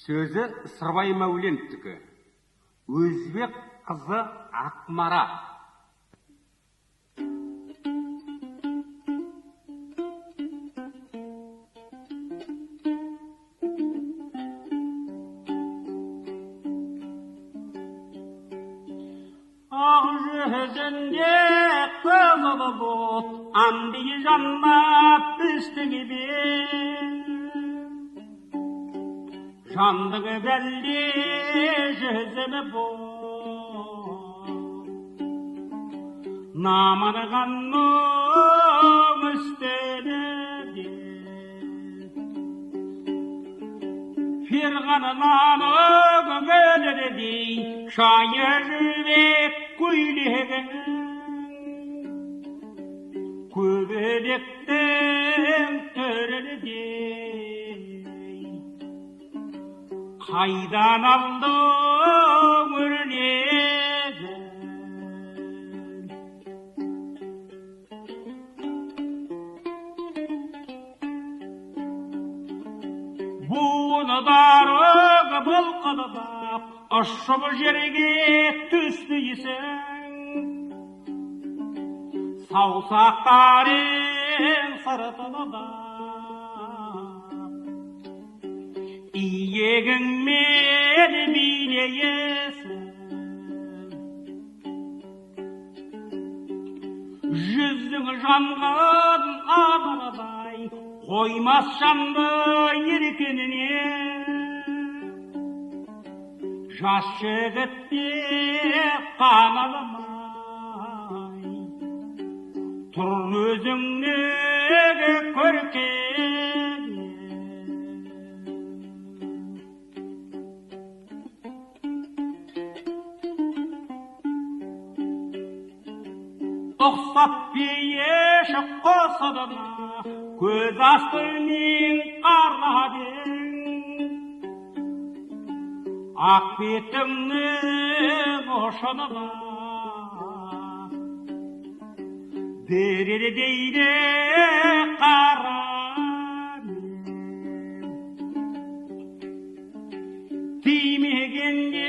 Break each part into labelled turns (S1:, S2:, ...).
S1: Сөзі Сырбай Мәулентікі. Өзбек қызы Ақмара.
S2: Ақ жүзінде қызылы бұлт, андығы жаннат үстігі бел. Жандығы бәлде жүзімі бұлт, намырғанның үстіні бел. Ферғанының өмірдей шайыр жүрек көйлегін, көбелектің түрінедей қайдан алдың өрнегін. Буыны дарық былқыды бақ, ұшып жерге түспейсің. Саусақтарың сыртыны да, иегіңмен билейсің. Жүзің жанған анардай, қоймас жанды еркеніне. Жас жігітте қаналымай, тұр өзіңнегі көркене. Ұқсап бейеші қосыдына, көз астымен қарадың. Ақ бетіңнің ұшынына берер дейді қарадың. Тимегенде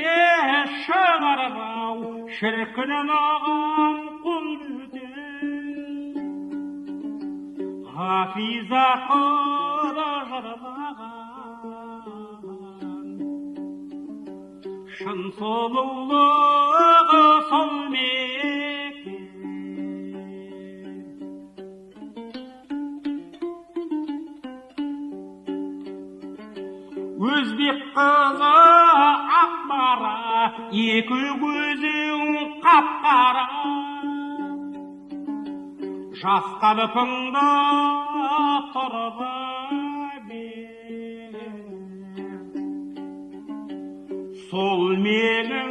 S2: шығарғау, шіркінін ағам құл бүтін. Хафиза қыда жармаған, шын сұлулығы сол мекен. Өзбек қызы Ақмара, екі көзің қап-қара. Жас қалпыңда тұрып бер, сол менің